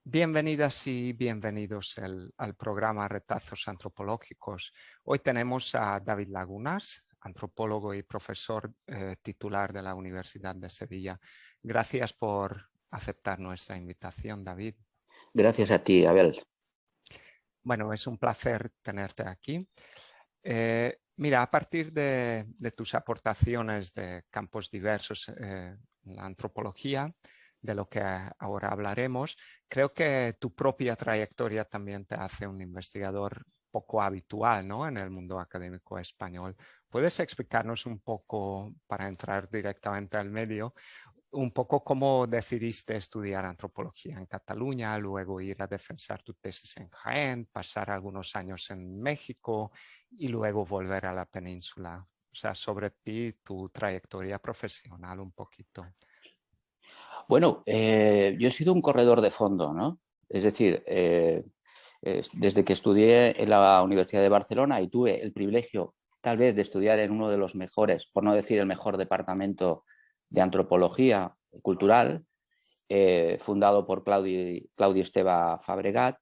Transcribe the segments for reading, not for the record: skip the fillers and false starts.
Bienvenidas y bienvenidos al programa Retazos Antropológicos. Hoy tenemos a David Lagunas, antropólogo y profesor titular de la Universidad de Sevilla. Gracias por aceptar nuestra invitación, David. Gracias a ti, Abel. Bueno, es un placer tenerte aquí. Mira, a partir de tus aportaciones de campos diversos en la antropología, de lo que ahora hablaremos, creo que tu propia trayectoria también te hace un investigador poco habitual, ¿no?, en el mundo académico español. ¿Puedes explicarnos un poco, para entrar directamente al medio, un poco cómo decidiste estudiar antropología en Cataluña, luego ir a defensar tu tesis en Jaén, pasar algunos años en México y luego volver a la península? O sea, sobre ti, tu trayectoria profesional un poquito. Bueno, yo he sido un corredor de fondo, ¿no? Es decir, desde que estudié en la Universidad de Barcelona y tuve el privilegio tal vez de estudiar en uno de los mejores, por no decir el mejor departamento de antropología cultural, fundado por Claudi Esteve Fabregat,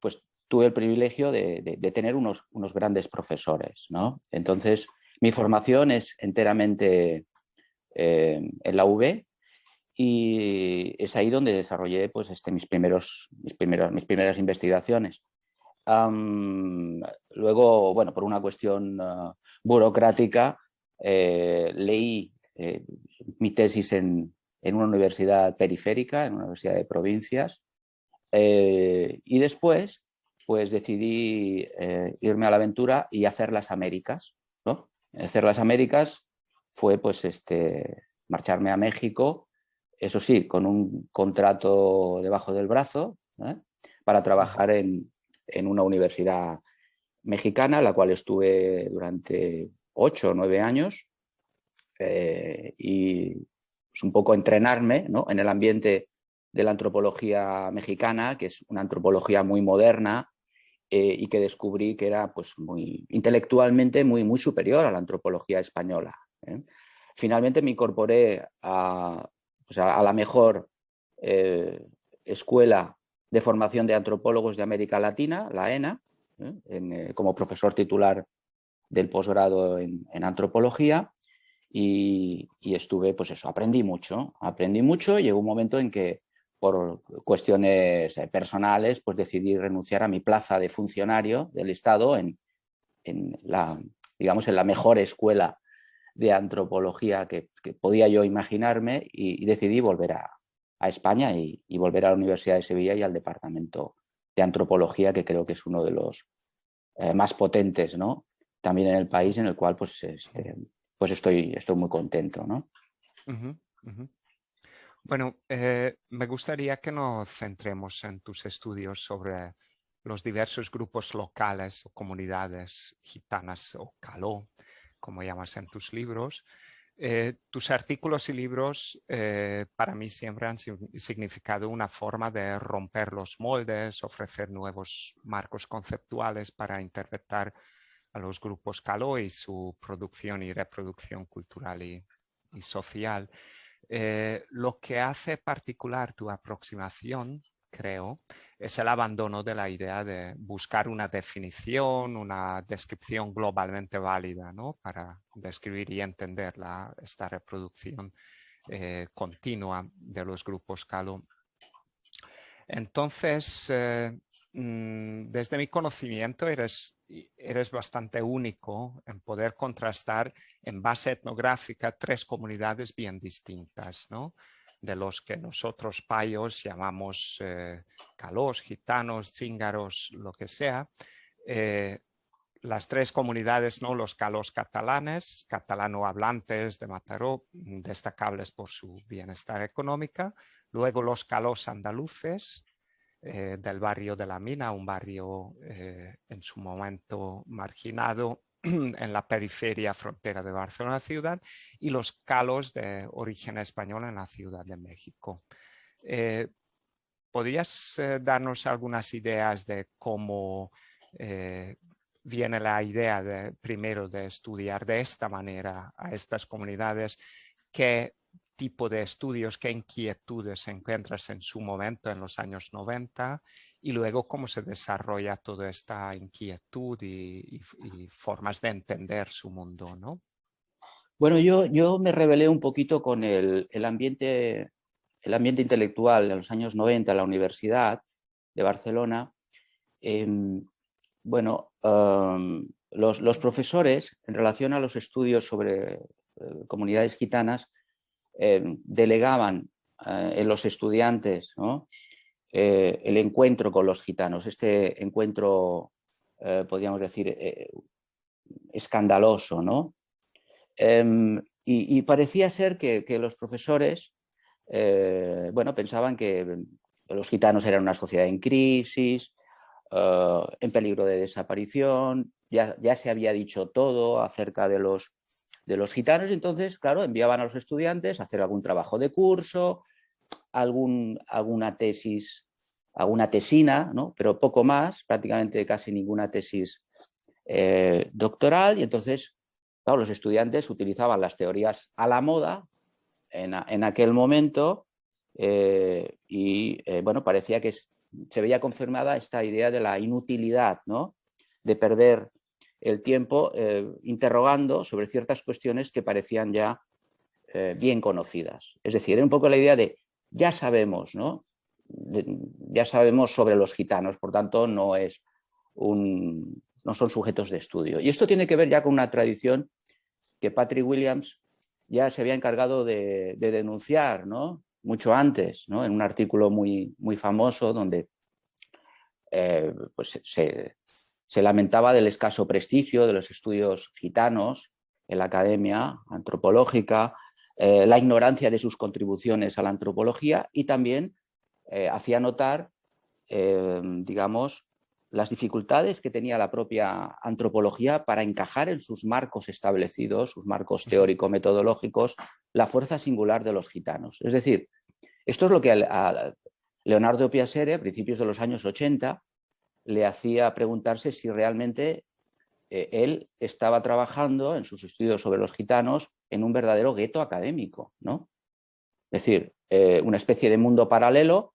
pues tuve el privilegio de tener unos grandes profesores, ¿no? Entonces, mi formación es enteramente en la UB. Y es ahí donde desarrollé pues, mis primeras investigaciones. Luego, bueno, por una cuestión burocrática, leí mi tesis en una universidad periférica, en una universidad de provincias, y después pues decidí irme a la aventura y hacer las Américas, ¿no? Hacer las Américas fue pues marcharme a México, eso sí, con un contrato debajo del brazo, para trabajar en una universidad mexicana, la cual estuve durante 8 o 9 años, y pues, un poco entrenarme, ¿no?, en el ambiente de la antropología mexicana, que es una antropología muy moderna, y que descubrí que era pues, muy intelectualmente muy superior a la antropología española. Finalmente me incorporé a la mejor escuela de formación de antropólogos de América Latina, la ENA, como profesor titular del posgrado en antropología, y estuve, pues eso, aprendí mucho. Llegó un momento en que por cuestiones personales pues decidí renunciar a mi plaza de funcionario del Estado en la, digamos, en la mejor escuela de antropología que podía yo imaginarme, y decidí volver a España y volver a la Universidad de Sevilla y al departamento de antropología, que creo que es uno de los más potentes, ¿no?, también en el país, en el cual pues estoy muy contento, ¿no? Uh-huh, uh-huh. Bueno, me gustaría que nos centremos en tus estudios sobre los diversos grupos locales o comunidades gitanas o caló, como llamas en tus libros. Tus artículos y libros para mí siempre han significado una forma de romper los moldes, ofrecer nuevos marcos conceptuales para interpretar a los grupos caló y su producción y reproducción cultural y social. Lo que hace particular tu aproximación, creo, es el abandono de la idea de buscar una definición, una descripción globalmente válida, ¿no?, para describir y entender esta reproducción continua de los grupos caló. Entonces, desde mi conocimiento, eres bastante único en poder contrastar en base etnográfica 3 comunidades bien distintas, ¿no?, de los que nosotros payos llamamos calós, gitanos, cíngaros, lo que sea. Las 3 comunidades, ¿no?, los calós catalanes, catalano-hablantes de Mataró, destacables por su bienestar económica. Luego los calós andaluces, del barrio de la Mina, un barrio en su momento marginado en la periferia frontera de Barcelona ciudad, y los calós de origen español en la Ciudad de México. ¿Podrías darnos algunas ideas de cómo viene la idea primero de estudiar de esta manera a estas comunidades, que tipo de estudios, qué inquietudes encuentras en su momento, en los años 90, y luego cómo se desarrolla toda esta inquietud y formas de entender su mundo, ¿no? Bueno, yo me rebelé un poquito con el ambiente intelectual de los años 90 en la Universidad de Barcelona. Bueno, los profesores, en relación a los estudios sobre comunidades gitanas, delegaban en los estudiantes, ¿no? El encuentro con los gitanos, este encuentro, podríamos decir, escandaloso, ¿no? Y parecía ser que los profesores, bueno, pensaban que los gitanos eran una sociedad en crisis, en peligro de desaparición, ya se había dicho todo acerca de los gitanos, entonces, claro, enviaban a los estudiantes a hacer algún trabajo de curso, alguna tesis, alguna tesina, ¿no? Pero poco más, prácticamente casi ninguna tesis doctoral, y entonces, claro, los estudiantes utilizaban las teorías a la moda en aquel momento bueno, parecía que se veía confirmada esta idea de la inutilidad, ¿no? De perder el tiempo interrogando sobre ciertas cuestiones que parecían ya bien conocidas. Es decir, era un poco la idea de ya sabemos, ¿no? Ya sabemos sobre los gitanos, por tanto no son sujetos de estudio. Y esto tiene que ver ya con una tradición que Patrick Williams ya se había encargado de denunciar, ¿no? Mucho antes, ¿no? En un artículo muy famoso donde pues se lamentaba del escaso prestigio de los estudios gitanos en la academia antropológica, la ignorancia de sus contribuciones a la antropología, y también hacía notar, digamos, las dificultades que tenía la propia antropología para encajar en sus marcos establecidos, sus marcos teórico-metodológicos, la fuerza singular de los gitanos. Es decir, esto es lo que a Leonardo Piassere, a principios de los años 80, le hacía preguntarse si realmente él estaba trabajando en sus estudios sobre los gitanos en un verdadero gueto académico, ¿no? Es decir, una especie de mundo paralelo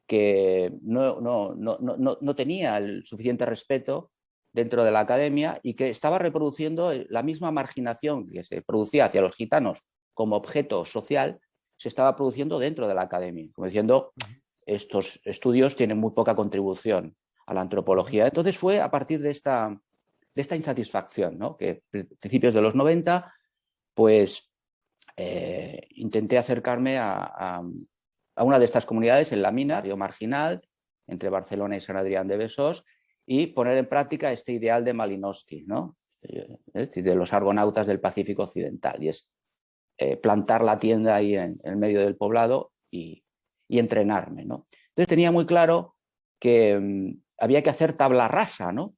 que no tenía el suficiente respeto dentro de la academia y que estaba reproduciendo la misma marginación que se producía hacia los gitanos como objeto social, se estaba produciendo dentro de la academia, como diciendo, estos estudios tienen muy poca contribución a la antropología. Entonces fue a partir de esta insatisfacción, ¿no? Que a principios de los 90, pues intenté acercarme a una de estas comunidades en la Mina, Río Marginal, entre Barcelona y Sant Adrián de Besós, y poner en práctica este ideal de Malinowski, ¿no? Es decir, de los argonautas del Pacífico Occidental, y es plantar la tienda ahí en el medio del poblado y entrenarme, ¿no? Entonces tenía muy claro que había que hacer tabla rasa, ¿no?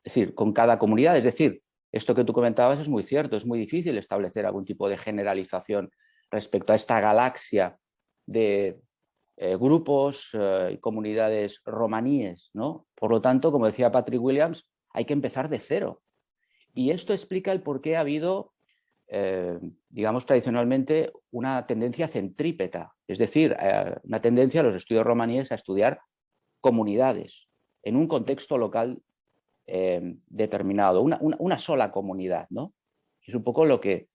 Es decir, con cada comunidad. Es decir, esto que tú comentabas es muy cierto, es muy difícil establecer algún tipo de generalización respecto a esta galaxia de grupos y comunidades romaníes, ¿no? Por lo tanto, como decía Patrick Williams, hay que empezar de cero. Y esto explica el por qué ha habido, digamos, tradicionalmente una tendencia centrípeta, es decir, una tendencia a los estudios romaníes a estudiar comunidades en un contexto local determinado, una sola comunidad, ¿no? Es un poco lo que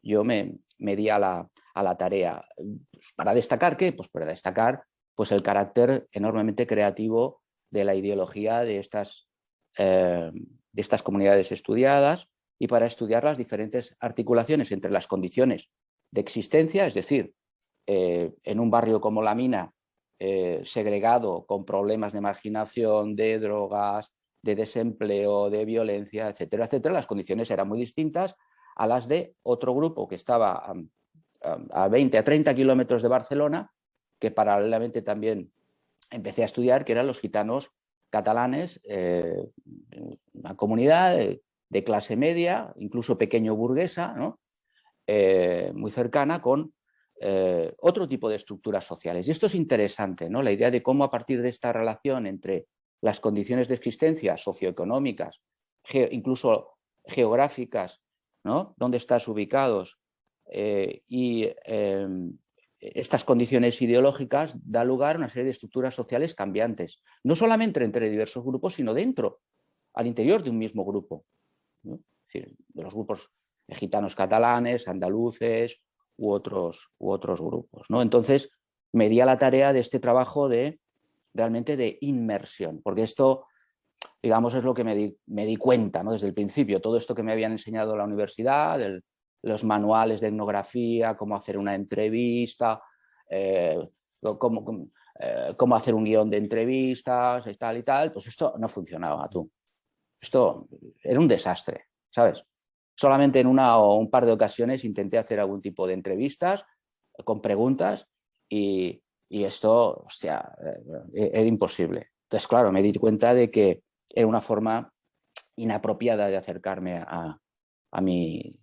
yo me di a la tarea. Pues, ¿para destacar qué? Pues para destacar pues, el carácter enormemente creativo de la ideología de estas comunidades estudiadas, y para estudiar las diferentes articulaciones entre las condiciones de existencia, es decir, en un barrio como La Mina, segregado, con problemas de marginación, de drogas, de desempleo, de violencia, etcétera, etcétera, las condiciones eran muy distintas a las de otro grupo que estaba a 20, a 30 kilómetros de Barcelona, que paralelamente también empecé a estudiar, que eran los gitanos catalanes, una comunidad de clase media, incluso pequeño burguesa, ¿no? Muy cercana, con otro tipo de estructuras sociales. Y esto es interesante, ¿no? La idea de cómo a partir de esta relación entre las condiciones de existencia socioeconómicas, incluso geográficas, ¿no? Dónde estás ubicados, Estas condiciones ideológicas dan lugar a una serie de estructuras sociales cambiantes, no solamente entre diversos grupos, sino dentro, al interior de un mismo grupo, ¿no? Es decir, de los grupos gitanos catalanes, andaluces u otros grupos, ¿no? Entonces, me di a la tarea de este trabajo realmente de inmersión, porque esto, digamos, es lo que me di cuenta, ¿no? Desde el principio. Todo esto que me habían enseñado en la universidad, los manuales de etnografía, cómo hacer una entrevista, cómo hacer un guión de entrevistas y tal, pues esto no funcionaba, tú. Esto era un desastre, ¿sabes? Solamente en una o un par de ocasiones intenté hacer algún tipo de entrevistas con preguntas y esto, hostia, era imposible. Entonces, claro, me di cuenta de que era una forma inapropiada de acercarme a mis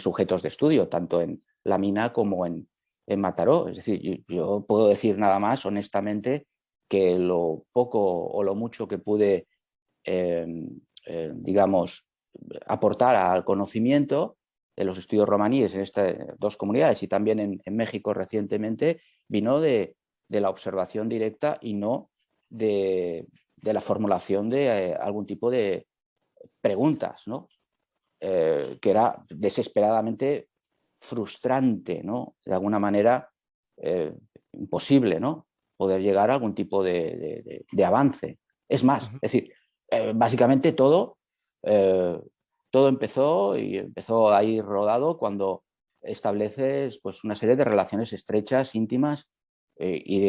sujetos de estudio, tanto en la mina como en Mataró. Es decir, yo puedo decir nada más, honestamente, que lo poco o lo mucho que pude, digamos, aportar al conocimiento de los estudios romaníes en estas dos comunidades y también en México recientemente, vino de la observación directa y no de la formulación de algún tipo de preguntas, ¿no? Que era desesperadamente frustrante, ¿no? De alguna manera imposible, ¿no? Poder llegar a algún tipo de avance. Es más, es decir, básicamente todo empezó a ir rodado cuando estableces, pues, una serie de relaciones estrechas, íntimas y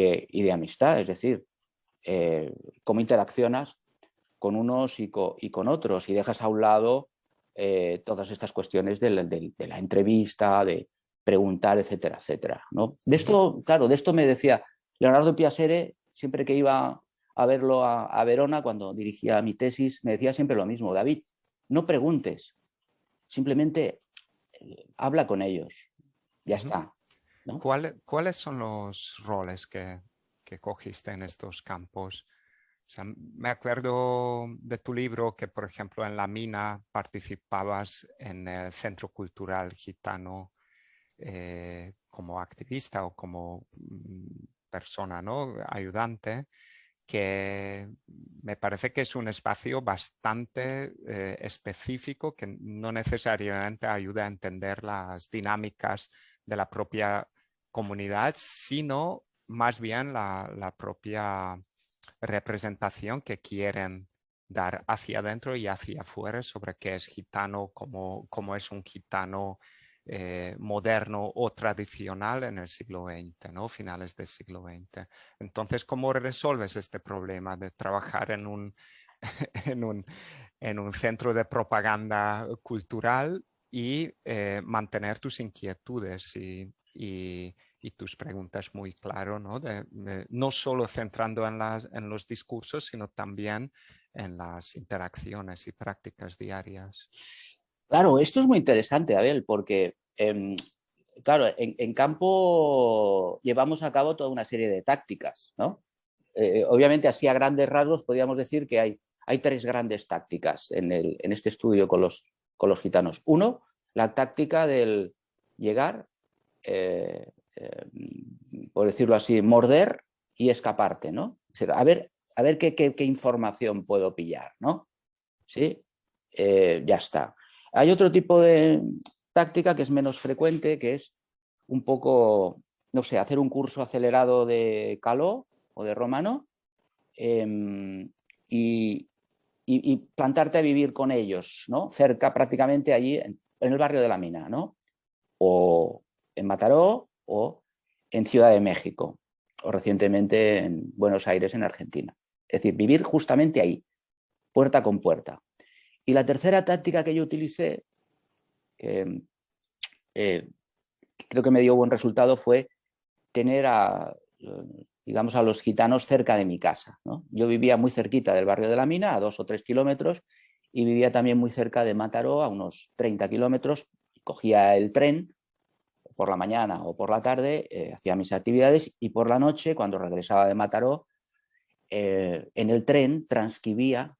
de amistad. Es decir, cómo interaccionas con unos y con otros y dejas a un lado todas estas cuestiones de la entrevista, de preguntar, etcétera, etcétera, ¿no? De esto, claro, de esto me decía Leonardo Piasere, siempre que iba a verlo a Verona, cuando dirigía mi tesis, me decía siempre lo mismo: David, no preguntes, simplemente habla con ellos, ya está, ¿no? ¿Cuáles son los roles que cogiste en estos campos? O sea, me acuerdo de tu libro que, por ejemplo, en la mina participabas en el Centro Cultural Gitano como activista o como persona, ¿no? Ayudante, que me parece que es un espacio bastante específico que no necesariamente ayuda a entender las dinámicas de la propia comunidad, sino más bien la propia representación que quieren dar hacia adentro y hacia afuera sobre qué es gitano, cómo es un gitano moderno o tradicional en el siglo XX, ¿no? Finales del siglo XX. Entonces, ¿cómo resuelves este problema de trabajar en un, en un centro de propaganda cultural y mantener tus inquietudes y tus preguntas muy claro, ¿no? No solo centrando en los discursos, sino también en las interacciones y prácticas diarias? Claro, esto es muy interesante, Abel, porque, claro, en campo llevamos a cabo toda una serie de tácticas, ¿no? Obviamente, así a grandes rasgos, podríamos decir que hay tres grandes tácticas en este estudio con los gitanos. Uno, la táctica del llegar, por decirlo así, morder y escaparte, ¿no? O sea, a ver qué información puedo pillar, ¿no? ¿Sí? Ya está. Hay otro tipo de táctica que es menos frecuente, que es un poco, no sé, hacer un curso acelerado de caló o de romano y plantarte a vivir con ellos, ¿no? Cerca, prácticamente allí, en el barrio de la mina, ¿no? O en Mataró o en Ciudad de México, o recientemente en Buenos Aires, en Argentina. Es decir, vivir justamente ahí, puerta con puerta. Y la tercera táctica que yo utilicé, que creo que me dio buen resultado, fue tener digamos, a los gitanos cerca de mi casa, ¿no? Yo vivía muy cerquita del barrio de la mina, a 2 o 3 kilómetros, y vivía también muy cerca de Mataró, a unos 30 kilómetros. Cogía el tren por la mañana o por la tarde, hacía mis actividades, y por la noche, cuando regresaba de Mataró, en el tren transcribía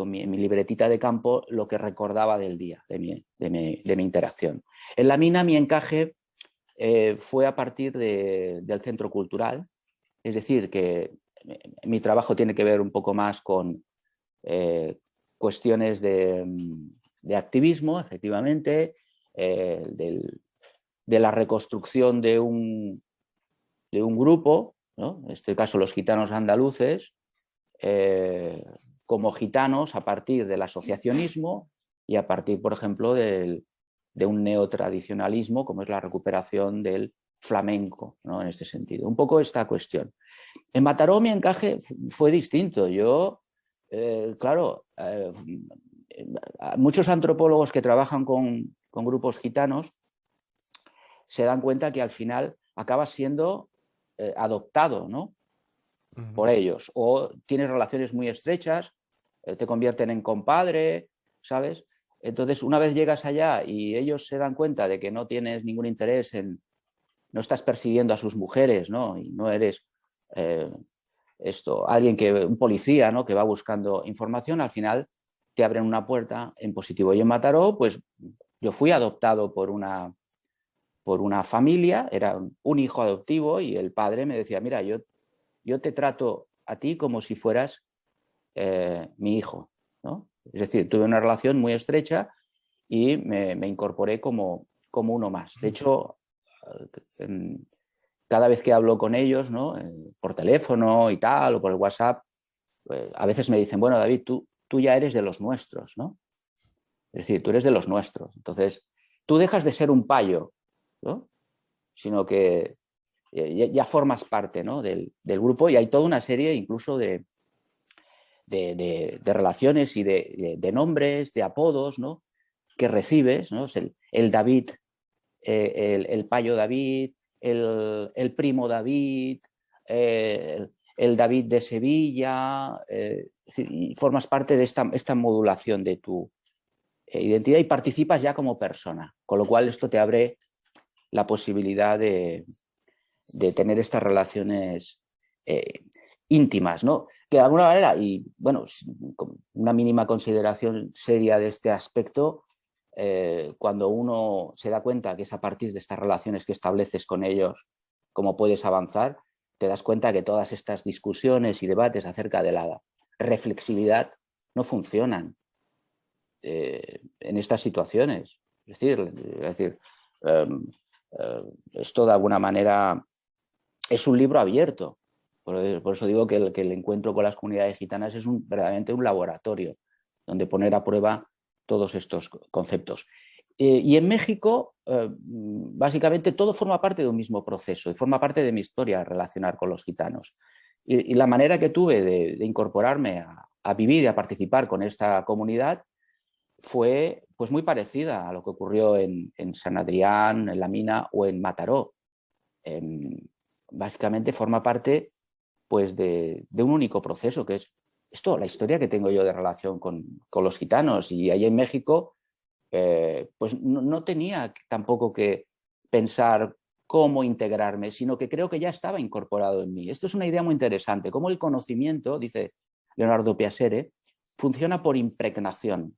mi libretita de campo lo que recordaba del día, de mi interacción. En la mina mi encaje fue a partir del centro cultural, es decir, que mi trabajo tiene que ver un poco más con cuestiones de activismo, efectivamente, de la reconstrucción de un grupo, ¿no? En este caso los gitanos andaluces, como gitanos a partir del asociacionismo y a partir, por ejemplo, de un neotradicionalismo, como es la recuperación del flamenco, ¿no? En este sentido. Un poco esta cuestión. En Mataró mi encaje fue distinto. Yo, claro, muchos antropólogos que trabajan con grupos gitanos se dan cuenta que al final acaba siendo adoptado, ¿no? Por ellos, o tienes relaciones muy estrechas, te convierten en compadre, ¿sabes? Entonces, una vez llegas allá y ellos se dan cuenta de que no tienes ningún interés no estás persiguiendo a sus mujeres, ¿no? Y no eres un policía, ¿no? Que va buscando información, al final te abren una puerta en positivo. Y en Mataró, pues yo fui adoptado por una familia, era un hijo adoptivo y el padre me decía, mira, yo te trato a ti como si fueras mi hijo, ¿no? Es decir, tuve una relación muy estrecha y me incorporé como uno más. De hecho, cada vez que hablo con ellos, ¿no? Por teléfono y tal, o por el WhatsApp, pues, a veces me dicen, bueno, David, tú ya eres de los nuestros, ¿no? Es decir, tú eres de los nuestros. Entonces, tú dejas de ser un payo, ¿no? Sino que ya formas parte, ¿no? del grupo, y hay toda una serie incluso de relaciones y de nombres, de apodos, ¿no? Que recibes, ¿no? Es el David, el payo David, el primo David, el David de Sevilla, y formas parte de esta modulación de tu identidad y participas ya como persona, con lo cual esto te abre la posibilidad de tener estas relaciones íntimas, ¿no? Que de alguna manera, y bueno, con una mínima consideración seria de este aspecto, cuando uno se da cuenta que es a partir de estas relaciones que estableces con ellos cómo puedes avanzar, te das cuenta que todas estas discusiones y debates acerca de la reflexividad no funcionan en estas situaciones. Es decir esto de alguna manera es un libro abierto. Por eso digo que el encuentro con las comunidades gitanas es verdaderamente un laboratorio donde poner a prueba todos estos conceptos. Y en México, básicamente, todo forma parte de un mismo proceso y forma parte de mi historia relacionar con los gitanos. Y la manera que tuve de incorporarme a vivir y a participar con esta comunidad fue pues, muy parecida a lo que ocurrió en San Adrián, en La Mina o en Mataró. Básicamente forma parte pues, de un único proceso, que es esto, la historia que tengo yo de relación con los gitanos. Y ahí en México, pues no tenía tampoco que pensar cómo integrarme, sino que creo que ya estaba incorporado en mí. Esto es una idea muy interesante, cómo el conocimiento, dice Leonardo Piasere, funciona por impregnación.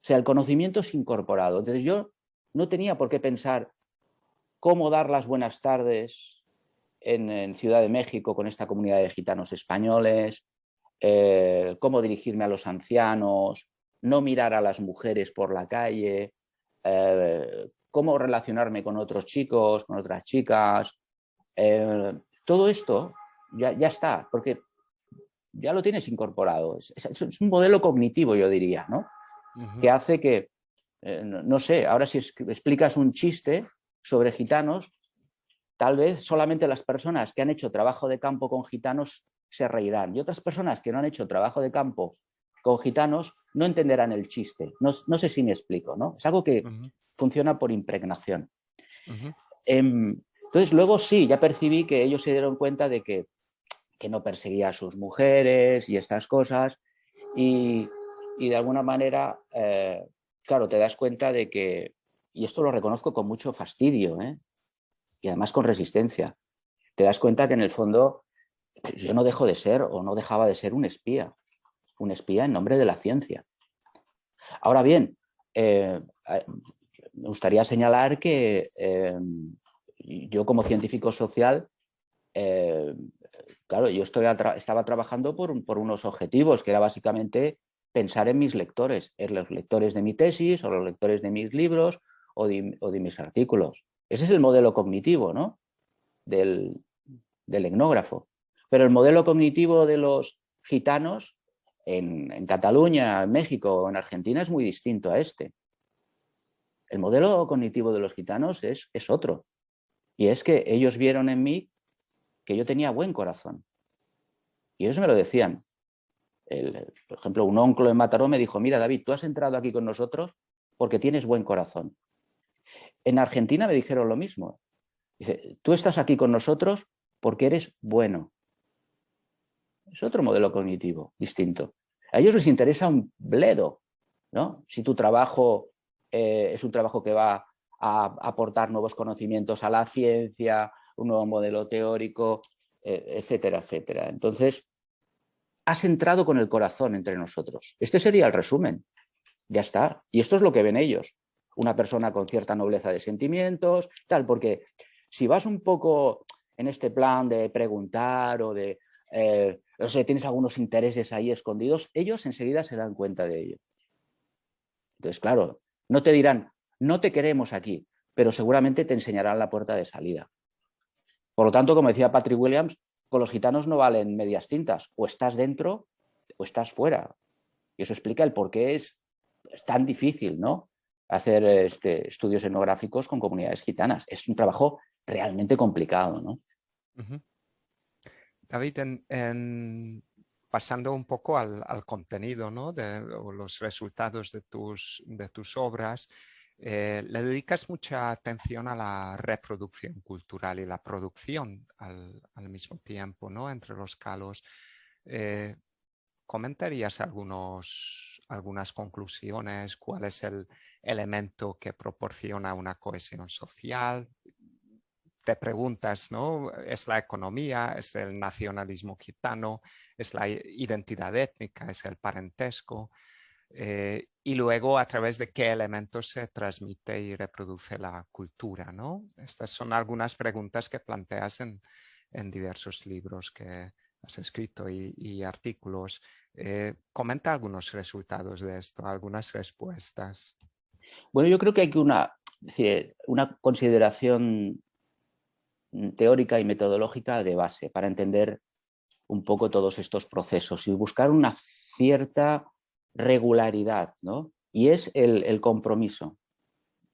O sea, el conocimiento es incorporado. Entonces yo no tenía por qué pensar cómo dar las buenas tardes en Ciudad de México con esta comunidad de gitanos españoles, cómo dirigirme a los ancianos, no mirar a las mujeres por la calle, cómo relacionarme con otros chicos, con otras chicas. Todo esto ya está, porque ya lo tienes incorporado. Es un modelo cognitivo, yo diría, ¿no? Que hace que, no sé, ahora si explicas un chiste sobre gitanos, tal vez solamente las personas que han hecho trabajo de campo con gitanos se reirán, y otras personas que no han hecho trabajo de campo con gitanos no entenderán el chiste. No sé si me explico, ¿no? Es algo que funciona por impregnación. Entonces, luego sí, ya percibí que ellos se dieron cuenta de que no perseguía a sus mujeres y estas cosas, y de alguna manera, claro, te das cuenta de que, y esto lo reconozco con mucho fastidio, y además con resistencia, te das cuenta que en el fondo yo no dejo de ser o no dejaba de ser un espía. un espía en nombre de la ciencia. Ahora bien, me gustaría señalar que yo como científico social, claro, yo estaba trabajando por unos objetivos, que era básicamente pensar en mis lectores, en los lectores de mi tesis o los lectores de mis libros o de mis artículos. Ese es el modelo cognitivo, ¿no? del etnógrafo. Pero el modelo cognitivo de los gitanos en Cataluña, en México o en Argentina es muy distinto a este. El modelo cognitivo de los gitanos es otro. Y es que ellos vieron en mí que yo tenía buen corazón. Y ellos me lo decían. Por ejemplo, un onclo en Mataró me dijo, mira, David, tú has entrado aquí con nosotros porque tienes buen corazón. En Argentina me dijeron lo mismo. Dice, tú estás aquí con nosotros porque eres bueno. Es otro modelo cognitivo distinto. A ellos les interesa un bledo, ¿no? Si tu trabajo es un trabajo que va a aportar nuevos conocimientos a la ciencia, un nuevo modelo teórico, etcétera, etcétera. Entonces, has entrado con el corazón entre nosotros. Este sería el resumen. Ya está. Y esto es lo que ven ellos. Una persona con cierta nobleza de sentimientos, tal, porque si vas un poco en este plan de preguntar o de, no sé, tienes algunos intereses ahí escondidos, ellos enseguida se dan cuenta de ello. Entonces, claro, no te dirán, no te queremos aquí, pero seguramente te enseñarán la puerta de salida. Por lo tanto, como decía Patrick Williams, con los gitanos no valen medias tintas, o estás dentro o estás fuera. Y eso explica el por qué es tan difícil, ¿no?, hacer estudios etnográficos con comunidades gitanas. Es un trabajo realmente complicado, ¿no? Uh-huh. David, pasando un poco al contenido, ¿no?, o los resultados de tus obras, le dedicas mucha atención a la reproducción cultural y la producción al mismo tiempo, ¿no?, entre los kalos. ¿Comentarías algunas conclusiones? ¿Cuál es el elemento que proporciona una cohesión social? Te preguntas, ¿no? ¿Es la economía? ¿Es el nacionalismo gitano? ¿Es la identidad étnica? ¿Es el parentesco? Y luego, ¿a través de qué elementos se transmite y reproduce la cultura, ¿no? Estas son algunas preguntas que planteas en diversos libros que has escrito y artículos. Comenta algunos resultados de esto, algunas respuestas. Bueno, yo creo que hay una consideración teórica y metodológica de base para entender un poco todos estos procesos y buscar una cierta regularidad, ¿no? Y es el compromiso.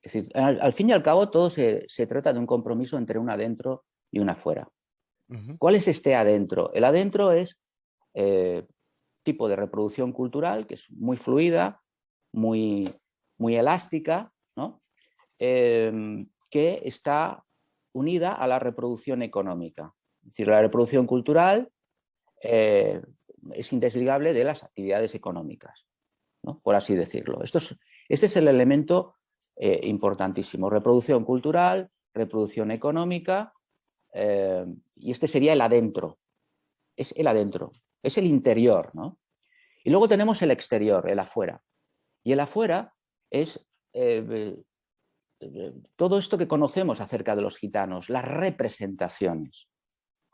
Es decir, al fin y al cabo todo se trata de un compromiso entre un adentro y un afuera. Uh-huh. ¿Cuál es este adentro? El adentro es tipo de reproducción cultural que es muy fluida, muy elástica, ¿no? Que está unida a la reproducción económica. Es decir, la reproducción cultural es indesligable de las actividades económicas, ¿no?, por así decirlo. Este es el elemento importantísimo. Reproducción cultural, reproducción económica, y este sería el adentro. Es el adentro, es el interior, ¿no? Y luego tenemos el exterior, el afuera. Y el afuera es todo esto que conocemos acerca de los gitanos, las representaciones,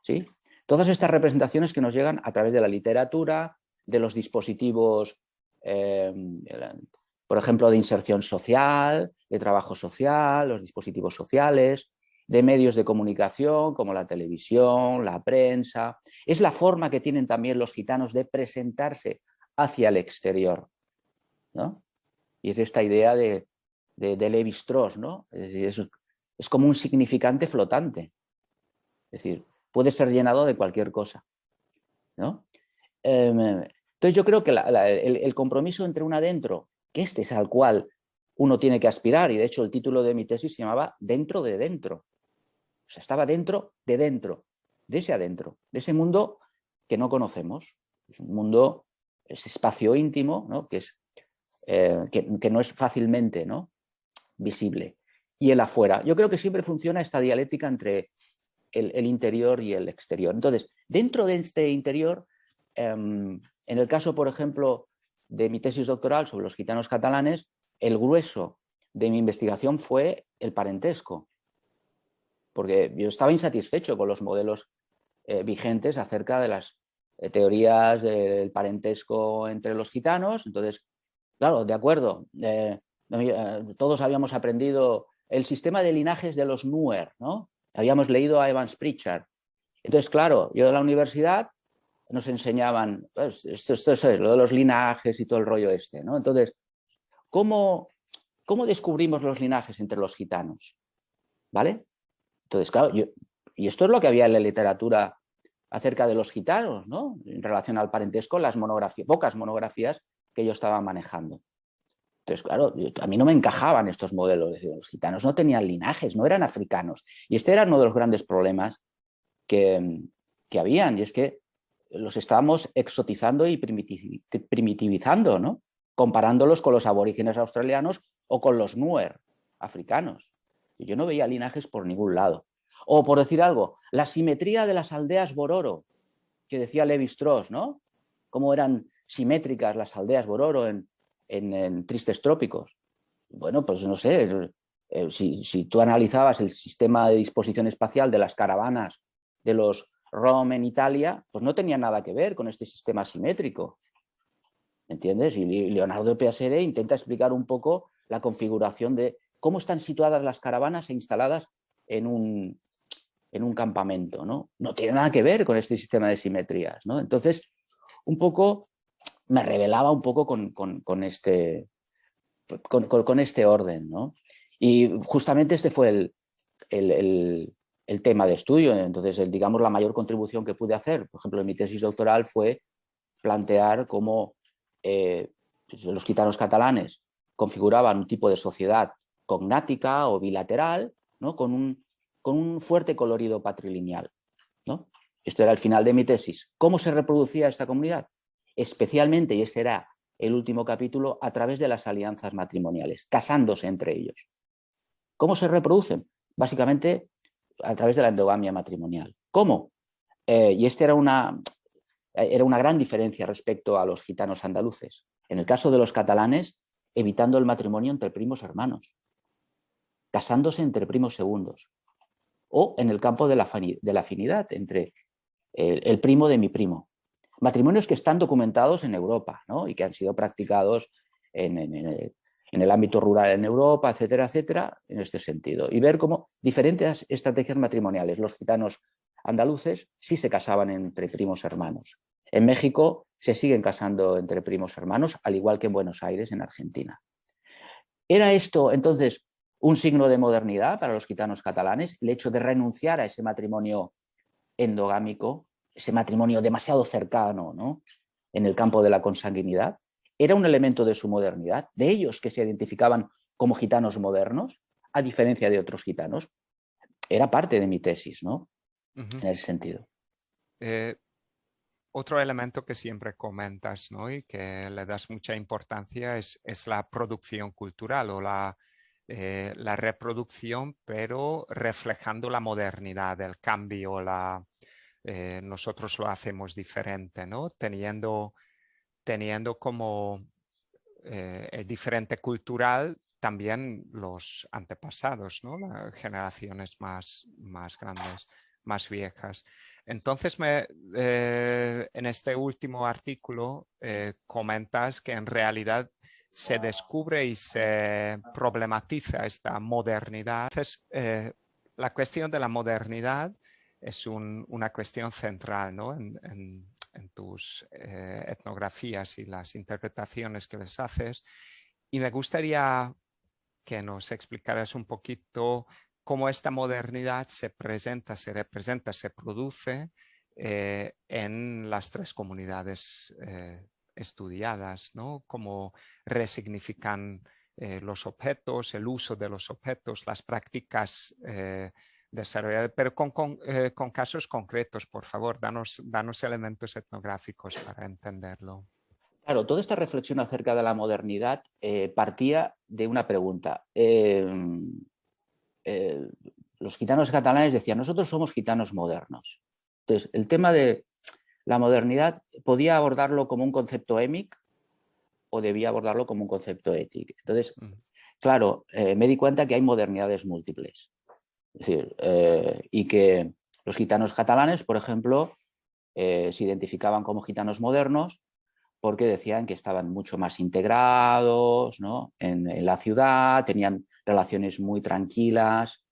¿sí? Todas estas representaciones que nos llegan a través de la literatura, de los dispositivos, por ejemplo, de inserción social, de trabajo social, los dispositivos sociales, de medios de comunicación como la televisión, la prensa. Es la forma que tienen también los gitanos de presentarse hacia el exterior, ¿no? Y es esta idea de Lévi-Strauss, ¿no? Es decir, es como un significante flotante. Es decir, puede ser llenado de cualquier cosa, ¿no? Entonces yo creo que el compromiso entre un adentro, que este es al cual uno tiene que aspirar, y de hecho el título de mi tesis se llamaba Dentro de dentro. O sea, estaba dentro, de ese adentro, de ese mundo que no conocemos. Es un mundo, ese espacio íntimo, ¿no?, que no es fácilmente, ¿no?, visible. Y el afuera. Yo creo que siempre funciona esta dialéctica entre el interior y el exterior. Entonces, dentro de este interior En el caso, por ejemplo, de mi tesis doctoral sobre los gitanos catalanes, el grueso de mi investigación fue el parentesco, porque yo estaba insatisfecho con los modelos vigentes acerca de las teorías del parentesco entre los gitanos. Entonces, claro, de acuerdo, todos habíamos aprendido el sistema de linajes de los Nuer, ¿no? Habíamos leído a Evans Pritchard. Entonces, claro, yo en la universidad nos enseñaban pues, esto es lo de los linajes y todo el rollo este, ¿no? Entonces, ¿cómo descubrimos los linajes entre los gitanos? ¿Vale? Entonces, claro, y esto es lo que había en la literatura acerca de los gitanos, ¿no? En relación al parentesco, las pocas monografías que yo estaba manejando. Entonces, claro, a mí no me encajaban estos modelos. Los gitanos no tenían linajes, no eran africanos. Y este era uno de los grandes problemas que habían, y es que los estábamos exotizando y primitivizando, ¿no? Comparándolos con los aborígenes australianos o con los Nuer africanos. Y yo no veía linajes por ningún lado. O, por decir algo, la simetría de las aldeas Bororo, que decía Levi-Strauss, ¿no? Cómo eran simétricas las aldeas Bororo en Tristes Trópicos. Bueno, pues no sé, si tú analizabas el sistema de disposición espacial de las caravanas de los Rom en Italia, pues no tenía nada que ver con este sistema simétrico. ¿Entiendes? Y Leonardo Piasere intenta explicar un poco la configuración de cómo están situadas las caravanas e instaladas en un campamento, ¿no? No tiene nada que ver con este sistema de simetrías, ¿no? Entonces, un poco me rebelaba un poco con este orden, ¿no? Y justamente este fue el tema de estudio. Entonces, digamos, la mayor contribución que pude hacer, por ejemplo, en mi tesis doctoral, fue plantear cómo los gitanos catalanes configuraban un tipo de sociedad cognática o bilateral, ¿no? con un fuerte colorido patrilineal, ¿no? Esto era el final de mi tesis. ¿Cómo se reproducía esta comunidad? Especialmente, y ese era el último capítulo, a través de las alianzas matrimoniales, casándose entre ellos. ¿Cómo se reproducen? Básicamente a través de la endogamia matrimonial. ¿Cómo? Y esta era una gran diferencia respecto a los gitanos andaluces. En el caso de los catalanes, evitando el matrimonio entre primos hermanos, casándose entre primos segundos, o en el campo de la afinidad entre el primo de mi primo. Matrimonios que están documentados en Europa, ¿no? Y que han sido practicados en el ámbito rural en Europa, etcétera, etcétera, en este sentido. Y ver cómo diferentes estrategias matrimoniales, los gitanos andaluces sí se casaban entre primos hermanos. En México se siguen casando entre primos hermanos, al igual que en Buenos Aires, en Argentina. ¿Era esto, entonces, un signo de modernidad para los gitanos catalanes, el hecho de renunciar a ese matrimonio endogámico, ese matrimonio demasiado cercano, ¿no? En el campo de la consanguinidad? ¿Era un elemento de su modernidad, de ellos que se identificaban como gitanos modernos, a diferencia de otros gitanos? Era parte de mi tesis, ¿no? En ese sentido. Otro elemento que siempre comentas, ¿no? Y que le das mucha importancia es la producción cultural o la reproducción, pero reflejando la modernidad, el cambio, nosotros lo hacemos diferente, ¿no? Teniendo como el diferente cultural también los antepasados, ¿no? Las generaciones más grandes, más viejas. Entonces, en este último artículo comentas que en realidad se descubre y se problematiza esta modernidad. Entonces, la cuestión de la modernidad es una cuestión central, ¿no? en tus etnografías y las interpretaciones que les haces. Y me gustaría que nos explicaras un poquito cómo esta modernidad se presenta, se representa, se produce en las tres comunidades estudiadas, ¿no? Cómo resignifican los objetos, el uso de los objetos, las prácticas desarrolladas, pero con casos concretos, por favor, danos elementos etnográficos para entenderlo. Claro, toda esta reflexión acerca de la modernidad partía de una pregunta. Los gitanos catalanes decían, nosotros somos gitanos modernos. Entonces, el tema de la modernidad podía abordarlo como un concepto émic o debía abordarlo como un concepto ético. Entonces, claro, me di cuenta que hay modernidades múltiples. Es decir, y que los gitanos catalanes, por ejemplo, se identificaban como gitanos modernos porque decían que estaban mucho más integrados, ¿no?, en la ciudad, tenían relaciones muy tranquilas,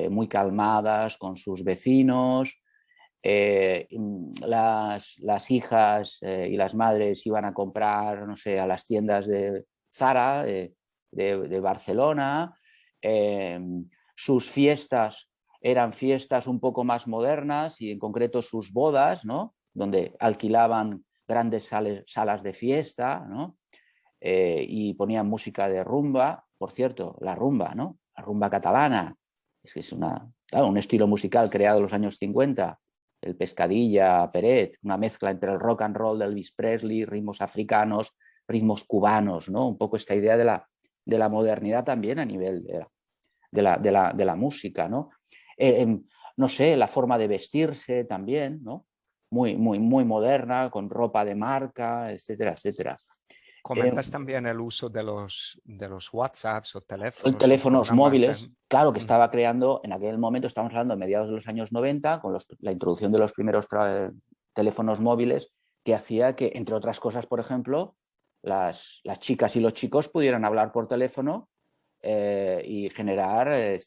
muy calmadas con sus vecinos. Las hijas y las madres iban a comprar, no sé, a las tiendas de Zara, de Barcelona. Sus fiestas eran fiestas un poco más modernas y en concreto sus bodas, ¿no?, donde alquilaban grandes salas de fiesta, ¿no?, y ponían música de rumba. Por cierto, la rumba, ¿no?, la rumba catalana, es que es claro, un estilo musical creado en los años 50, el Pescadilla, Peret, una mezcla entre el rock and roll de Elvis Presley, ritmos africanos, ritmos cubanos, ¿no? Un poco esta idea de la modernidad también a nivel de la música, ¿no? No sé, la forma de vestirse también, ¿no? Muy moderna, con ropa de marca, etcétera, etcétera. Comentas también el uso de los WhatsApps o Teléfonos programas móviles, claro, que estaba creando en aquel momento, estamos hablando de mediados de los años 90, con la introducción de los primeros teléfonos móviles, que hacía que, entre otras cosas, por ejemplo, las chicas y los chicos pudieran hablar por teléfono y generar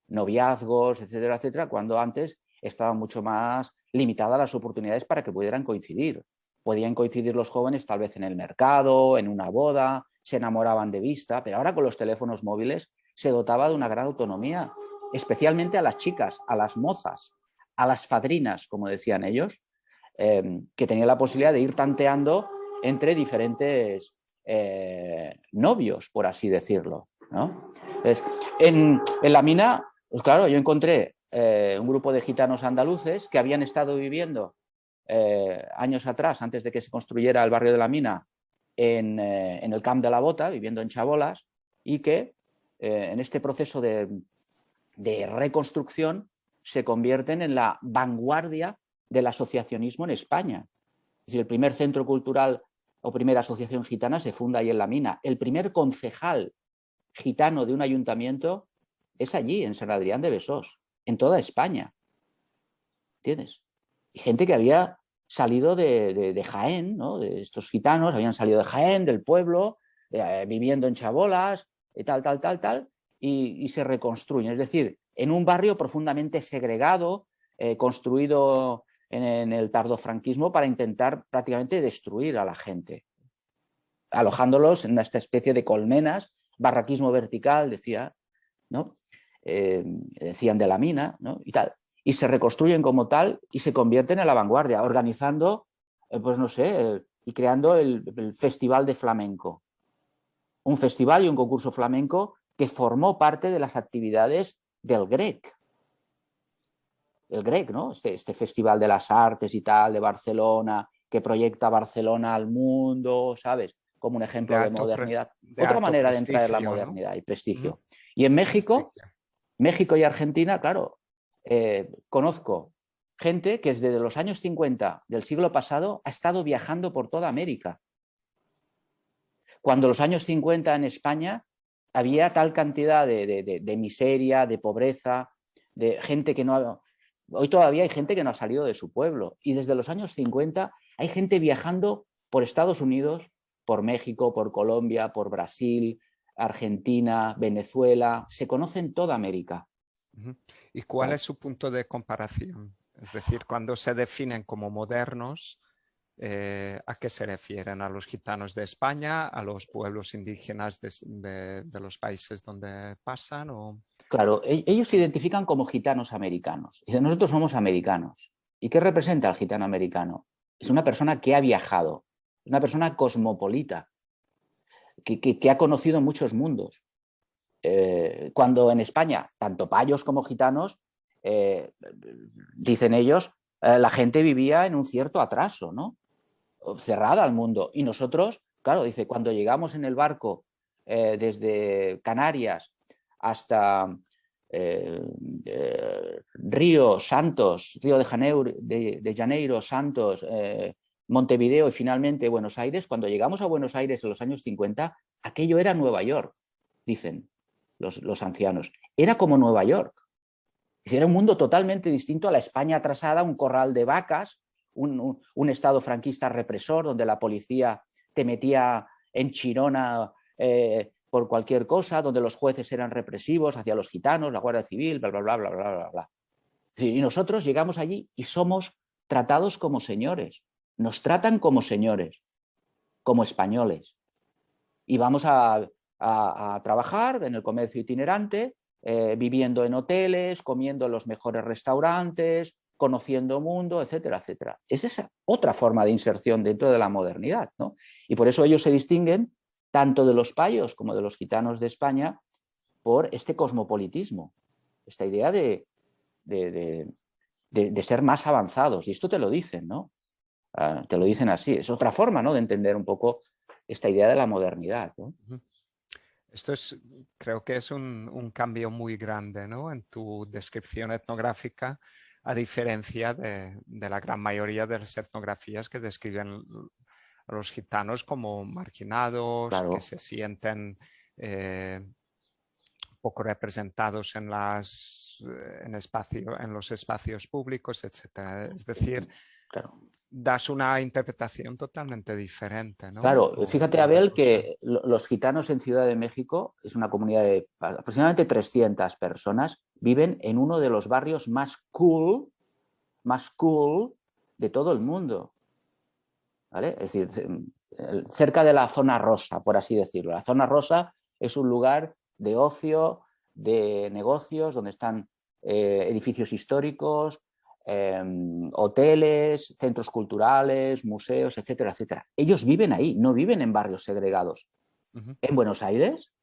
noviazgos, etcétera, etcétera, cuando antes estaban mucho más limitadas las oportunidades para que pudieran coincidir. Podían coincidir los jóvenes tal vez en el mercado, en una boda, se enamoraban de vista, pero ahora con los teléfonos móviles se dotaba de una gran autonomía, especialmente a las chicas, a las mozas, a las fadrinas, como decían ellos, que tenían la posibilidad de ir tanteando entre diferentes novios, por así decirlo, ¿no? Entonces, en la mina, pues claro, yo encontré un grupo de gitanos andaluces que habían estado viviendo años atrás, antes de que se construyera el barrio de la mina, en el Camp de la Bota, viviendo en chabolas, y que en este proceso de reconstrucción se convierten en la vanguardia del asociacionismo en España. Es decir, el primer centro cultural o primera asociación gitana se funda ahí en la mina. El primer concejal gitano de un ayuntamiento es allí, en San Adrián de Besós, en toda España. ¿Entiendes? Y gente que había salido de Jaén, ¿no?, de estos gitanos, habían salido de Jaén, del pueblo, viviendo en chabolas, tal, y se reconstruyen. Es decir, en un barrio profundamente segregado, construido en el tardofranquismo para intentar prácticamente destruir a la gente, alojándolos en esta especie de colmenas, barraquismo vertical, decía, ¿no? Decían de la mina, ¿no?, y tal. Y se reconstruyen como tal y se convierten en la vanguardia, organizando, pues no sé, y creando el Festival de Flamenco. Un festival y un concurso flamenco que formó parte de las actividades del GREC. El GREC, ¿no? Este Festival de las Artes y tal, de Barcelona, que proyecta Barcelona al mundo, ¿sabes? Como un ejemplo de modernidad. Otra manera de entrar en la modernidad, ¿no?, y prestigio. Y en México, México y Argentina, claro, conozco gente que desde los años 50 del siglo pasado ha estado viajando por toda América. Cuando en los años 50 en España había tal cantidad de miseria, de pobreza, de gente que no... Hoy todavía hay gente que no ha salido de su pueblo. Y desde los años 50 hay gente viajando por Estados Unidos, por México, por Colombia, por Brasil, Argentina, Venezuela. Se conoce en toda América. ¿Y cuál es su punto de comparación? Es decir, cuando se definen como modernos, ¿a qué se refieren? ¿A los gitanos de España? ¿A los pueblos indígenas de los países donde pasan? ¿O? Claro, ellos se identifican como gitanos americanos. Dicen, nosotros somos americanos. ¿Y qué representa el gitano americano? Es una persona que ha viajado, una persona cosmopolita, que ha conocido muchos mundos. Cuando en España, tanto payos como gitanos, dicen ellos, la gente vivía en un cierto atraso, ¿no?, cerrada al mundo. Y nosotros, claro, dice, cuando llegamos en el barco desde Canarias hasta Río, Santos, Río de Janeiro, Santos, Montevideo y finalmente Buenos Aires. Cuando llegamos a Buenos Aires en los años 50, aquello era Nueva York, dicen los ancianos. Era como Nueva York. Era un mundo totalmente distinto a la España atrasada, un corral de vacas, un estado franquista represor donde la policía te metía en chirona por cualquier cosa, donde los jueces eran represivos hacia los gitanos, la Guardia Civil, bla, bla, bla, bla, bla, bla, bla. Y nosotros llegamos allí y somos tratados como señores. Nos tratan como señores, como españoles. Y vamos a trabajar en el comercio itinerante, viviendo en hoteles, comiendo en los mejores restaurantes, conociendo mundo, etcétera, etcétera. Es esa otra forma de inserción dentro de la modernidad, ¿no? Y por eso ellos se distinguen tanto de los payos como de los gitanos de España por este cosmopolitismo, esta idea de ser más avanzados. Y esto te lo dicen, ¿no? Te lo dicen así. Es otra forma, ¿no?, de entender un poco esta idea de la modernidad, ¿no? Esto creo que es un cambio muy grande, ¿no?, en tu descripción etnográfica, a diferencia de la gran mayoría de las etnografías que describen a los gitanos como marginados, claro, que se sienten poco representados en los espacios públicos, etc. Es decir, claro, das una interpretación totalmente diferente, ¿no? Claro, fíjate, Abel, que los gitanos en Ciudad de México, es una comunidad de aproximadamente 300 personas, viven en uno de los barrios más cool de todo el mundo, ¿vale? Es decir, cerca de la zona rosa, por así decirlo. La zona rosa es un lugar de ocio, de negocios, donde están edificios históricos, hoteles, centros culturales, museos, etcétera, etcétera. Ellos viven ahí, no viven en barrios segregados. En Buenos Aires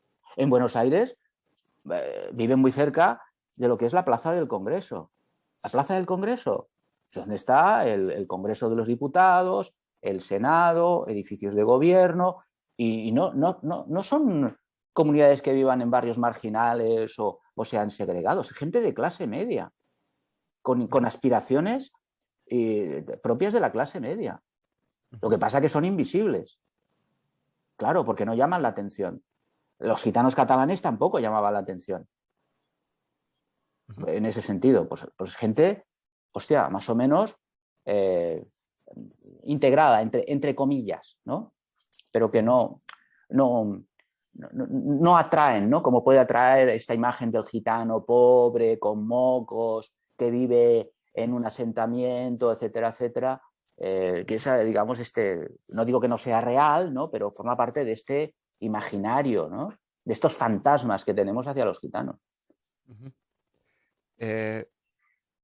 viven muy cerca de lo que es la Plaza del Congreso. La Plaza del Congreso es donde está el Congreso de los Diputados, el Senado, edificios de gobierno, y no son comunidades que vivan en barrios marginales o sean segregados, gente de clase media, con aspiraciones propias de la clase media. Lo que pasa es que son invisibles. Claro, porque no llaman la atención. Los gitanos catalanes tampoco llamaban la atención. En ese sentido, pues gente, hostia, más o menos integrada, entre comillas, ¿no? Pero que no atraen, ¿no? Como puede atraer esta imagen del gitano pobre, con mocos, que vive en un asentamiento, etcétera, etcétera, que esa, digamos, no digo que no sea real, ¿no?, pero forma parte de este imaginario, ¿no?, de estos fantasmas que tenemos hacia los gitanos.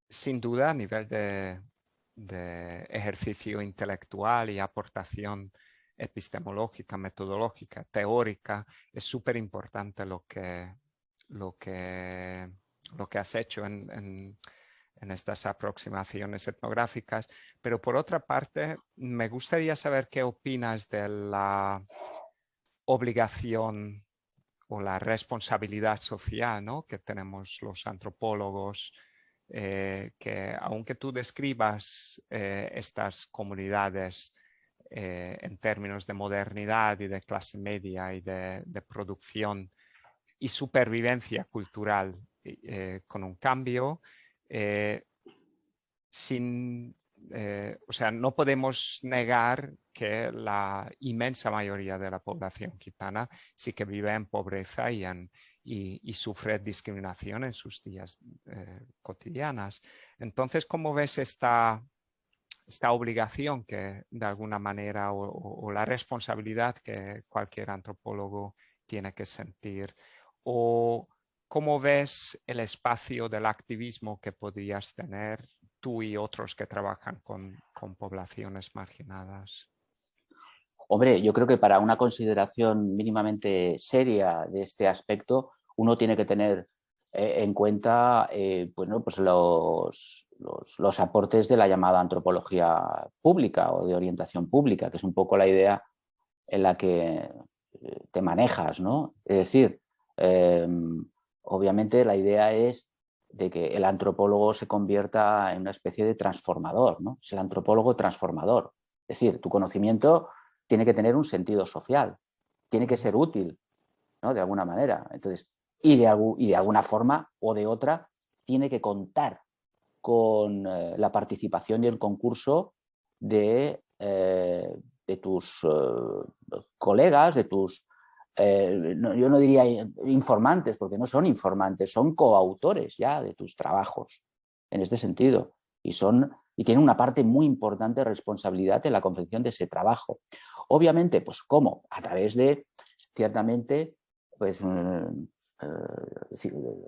Sin duda, a nivel de ejercicio intelectual y aportación epistemológica, metodológica, teórica, es súper importante lo que has hecho en estas aproximaciones etnográficas. Pero por otra parte, me gustaría saber qué opinas de la obligación o la responsabilidad social, ¿no?, que tenemos los antropólogos, que aunque tú describas estas comunidades en términos de modernidad y de clase media y de producción y supervivencia cultural con un cambio, o sea, no podemos negar que la inmensa mayoría de la población gitana sí que vive en pobreza y sufre discriminación en sus días cotidianas. Entonces, ¿cómo ves esta obligación que de alguna manera o la responsabilidad que cualquier antropólogo tiene que sentir? ¿O cómo ves el espacio del activismo que podrías tener tú y otros que trabajan con poblaciones marginadas? Hombre, yo creo que para una consideración mínimamente seria de este aspecto, uno tiene que tener en cuenta pues los aportes de la llamada antropología pública o de orientación pública, que es un poco la idea en la que te manejas, ¿no? Es decir, obviamente la idea es de que el antropólogo se convierta en una especie de transformador, ¿no? Es el antropólogo transformador. Es decir, tu conocimiento tiene que tener un sentido social, tiene que ser útil, ¿no? De alguna manera. Entonces, y de alguna forma o de otra, tiene que contar con la participación y el concurso de tus colegas, de tus yo no diría informantes, porque no son informantes, son coautores ya de tus trabajos, en este sentido. Y tienen una parte muy importante de responsabilidad en la confección de ese trabajo. Obviamente, pues ¿cómo? A través de, ciertamente, pues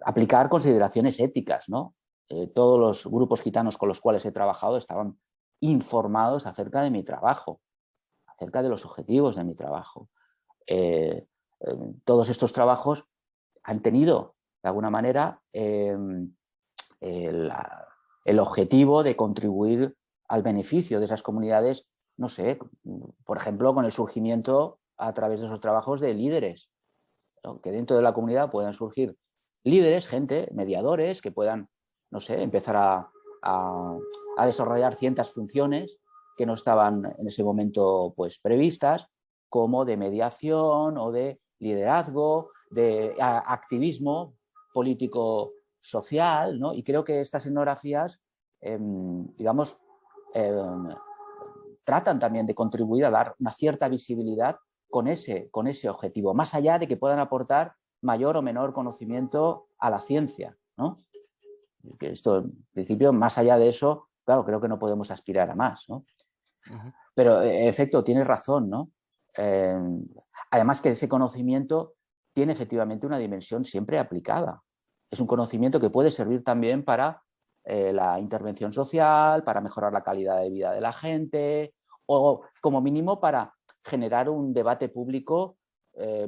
aplicar consideraciones éticas, ¿no? Todos los grupos gitanos con los cuales he trabajado estaban informados acerca de mi trabajo, acerca de los objetivos de mi trabajo. Todos estos trabajos han tenido, de alguna manera, el objetivo de contribuir al beneficio de esas comunidades, no sé, por ejemplo, con el surgimiento a través de esos trabajos de líderes, ¿no? Que dentro de la comunidad puedan surgir líderes, gente, mediadores, que puedan, no sé, empezar a desarrollar ciertas funciones que no estaban en ese momento pues previstas, como de mediación o de liderazgo, de activismo político social, ¿no? Y creo que estas etnografías, digamos, tratan también de contribuir a dar una cierta visibilidad con ese objetivo, más allá de que puedan aportar mayor o menor conocimiento a la ciencia, ¿no? Que esto, en principio, más allá de eso, claro, creo que no podemos aspirar a más, ¿no? Pero, en efecto, tienes razón, ¿no? Además que ese conocimiento tiene efectivamente una dimensión siempre aplicada. Es un conocimiento que puede servir también para la intervención social, para mejorar la calidad de vida de la gente o, como mínimo, para generar un debate público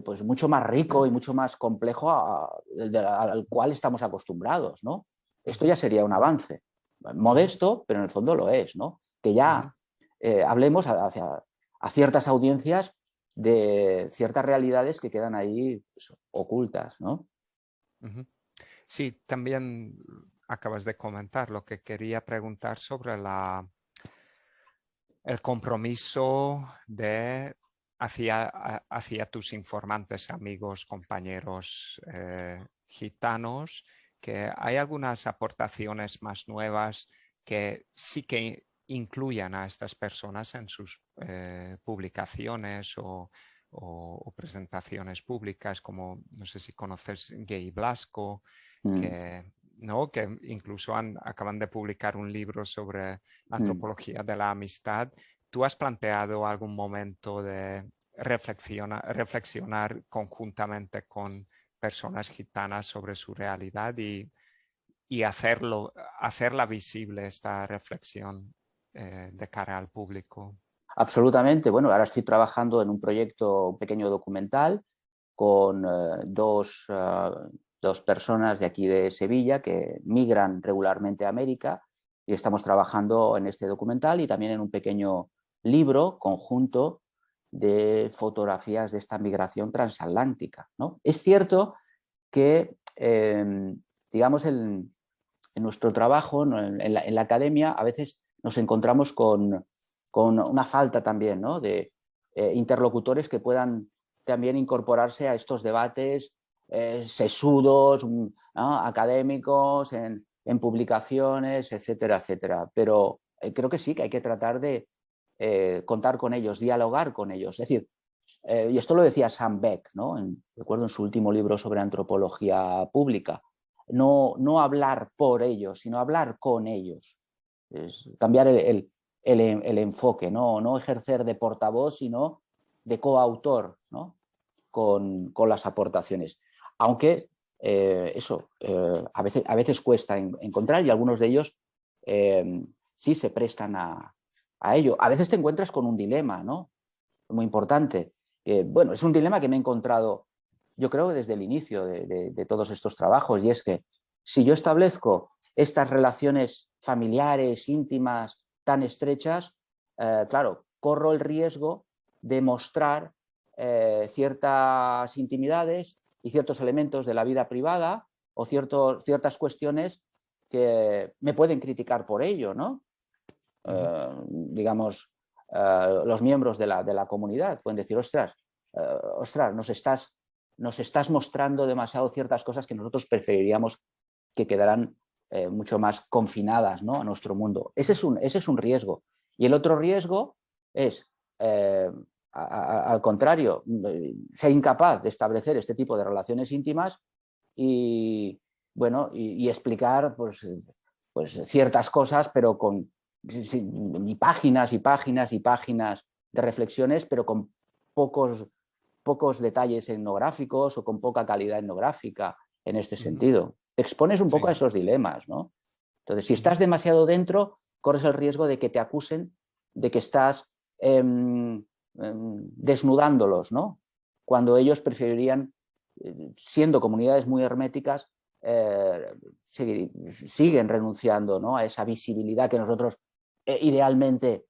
pues mucho más rico y mucho más complejo al cual estamos acostumbrados, ¿no? Esto ya sería un avance. Modesto, pero en el fondo lo es, ¿no? Que ya hablemos a ciertas audiencias de ciertas realidades que quedan ahí pues, ocultas, ¿no? Sí, también acabas de comentar lo que quería preguntar sobre el compromiso hacia tus informantes, amigos, compañeros gitanos, que hay algunas aportaciones más nuevas que sí que incluyan a estas personas en sus publicaciones o presentaciones públicas, como no sé si conoces Gay Blasco, que incluso acaban de publicar un libro sobre antropología de la amistad. ¿Tú has planteado algún momento de reflexionar conjuntamente con personas gitanas sobre su realidad y hacerla visible esta reflexión de cara al público? Absolutamente. Bueno, ahora estoy trabajando en un proyecto, un pequeño documental con dos personas de aquí de Sevilla que migran regularmente a América y estamos trabajando en este documental y también en un pequeño libro conjunto de fotografías de esta migración transatlántica, ¿no? Es cierto que, digamos, en nuestro trabajo, ¿no? en la academia, a veces nos encontramos con una falta también, ¿no? de interlocutores que puedan también incorporarse a estos debates sesudos, ¿no? académicos, en publicaciones, etcétera, etcétera. Pero creo que sí, que hay que tratar de contar con ellos, dialogar con ellos. Es decir, y esto lo decía Sam Beck, ¿no? Recuerdo en su último libro sobre antropología pública. No hablar por ellos, sino hablar con ellos. Es cambiar el enfoque, no ejercer de portavoz, sino de coautor, ¿no? con las aportaciones. Aunque a veces cuesta encontrar y algunos de ellos sí se prestan a ello. A veces te encuentras con un dilema, ¿no? Muy importante. Bueno, es un dilema que me he encontrado, yo creo, desde el inicio de todos estos trabajos, y es que si yo establezco estas relaciones familiares, íntimas, tan estrechas, claro, corro el riesgo de mostrar ciertas intimidades y ciertos elementos de la vida privada o ciertas cuestiones que me pueden criticar por ello, ¿no? Digamos, los miembros de la comunidad pueden decir, ostras, nos estás mostrando demasiado ciertas cosas que nosotros preferiríamos que quedaran mucho más confinadas, ¿no?, a nuestro mundo. Ese es un riesgo. Y el otro riesgo es, al contrario, ser incapaz de establecer este tipo de relaciones íntimas y, bueno, y explicar pues ciertas cosas, pero con y páginas y páginas y páginas de reflexiones, pero con pocos detalles etnográficos o con poca calidad etnográfica en este sentido. Te expones un poco a esos dilemas, ¿no? Entonces, si estás demasiado dentro, corres el riesgo de que te acusen de que estás desnudándolos, ¿no? Cuando ellos preferirían, siendo comunidades muy herméticas, siguen renunciando, ¿no?, a esa visibilidad que nosotros idealmente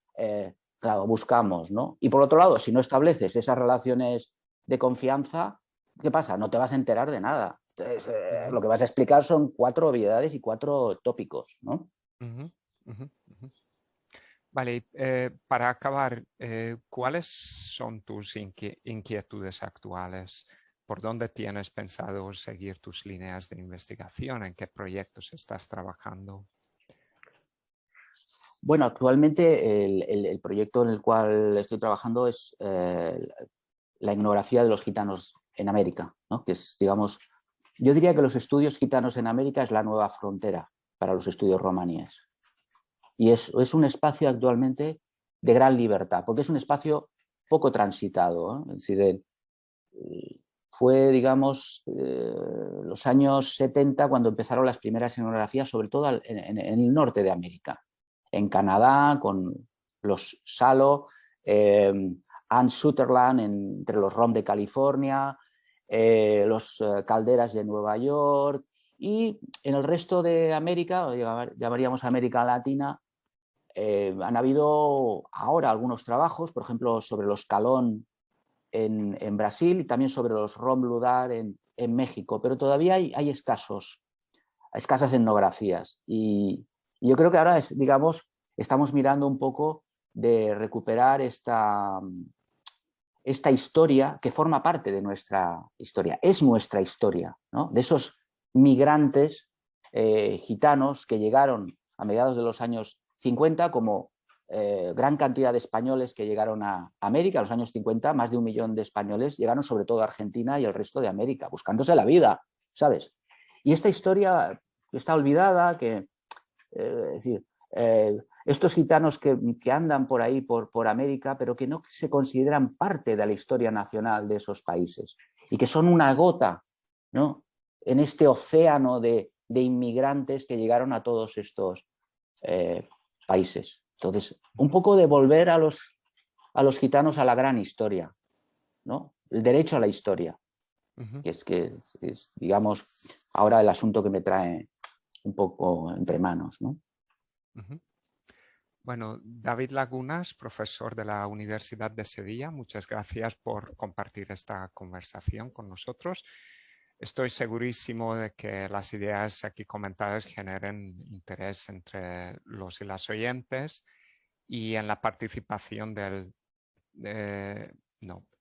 claro, buscamos, ¿no? Y por otro lado, si no estableces esas relaciones de confianza, ¿qué pasa? No te vas a enterar de nada. Entonces, lo que vas a explicar son 4 obviedades y 4 tópicos, ¿no? Vale, para acabar, ¿cuáles son tus inquietudes actuales? ¿Por dónde tienes pensado seguir tus líneas de investigación? ¿En qué proyectos estás trabajando? Bueno, actualmente el proyecto en el cual estoy trabajando es la etnografía de los gitanos en América, ¿no? Que es, digamos, yo diría que los estudios gitanos en América es la nueva frontera para los estudios romaníes. Y es un espacio actualmente de gran libertad, porque es un espacio poco transitado, ¿no? Es decir, fue, digamos, los años 70 cuando empezaron las primeras etnografías, sobre todo en el norte de América, en Canadá, con los Salo, Ann Sutherland entre los Rom de California, los Calderas de Nueva York, y en el resto de América, llamaríamos América Latina, han habido ahora algunos trabajos, por ejemplo, sobre los Calón en Brasil y también sobre los Rom Ludar en México, pero todavía hay escasas etnografías. Y yo creo que ahora, digamos, estamos mirando un poco de recuperar esta historia que forma parte de nuestra historia, es nuestra historia, ¿no? De esos migrantes gitanos que llegaron a mediados de los años 50, como gran cantidad de españoles que llegaron a América en los años 50, más de 1 millón de españoles llegaron sobre todo a Argentina y el resto de América, buscándose la vida, ¿sabes? Y esta historia está olvidada, es decir, estos gitanos que andan por ahí, por América, pero que no se consideran parte de la historia nacional de esos países y que son una gota, ¿no?, en este océano de inmigrantes que llegaron a todos estos países. Entonces, un poco de volver a los gitanos a la gran historia, ¿no?, el derecho a la historia, que es, digamos, ahora el asunto que me trae un poco entre manos, ¿no? Bueno, David Lagunas, profesor de la Universidad de Sevilla, muchas gracias por compartir esta conversación con nosotros. Estoy segurísimo de que las ideas aquí comentadas generen interés entre los y las oyentes, y en la participación en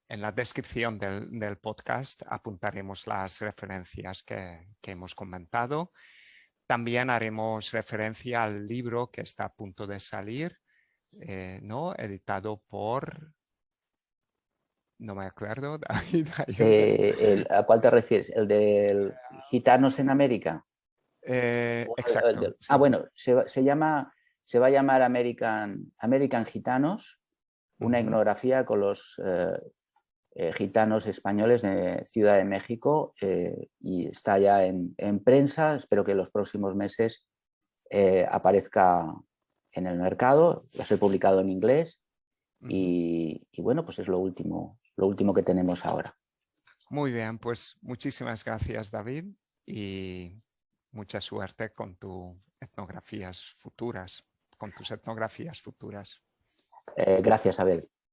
la descripción del podcast apuntaremos las referencias que hemos comentado. También haremos referencia al libro que está a punto de salir, ¿no?, editado por... No me acuerdo, David, ayuda. ¿A cuál te refieres? ¿El de Gitanos en América? Exacto. Sí. Bueno, se va a llamar American Gitanos, una etnografía con los gitanos españoles de Ciudad de México, y está ya en prensa. Espero que en los próximos meses aparezca en el mercado. Va a ser publicado en inglés y bueno, pues es lo último que tenemos ahora. Muy bien, pues muchísimas gracias, David, y mucha suerte con tus etnografías futuras. Gracias, Abel.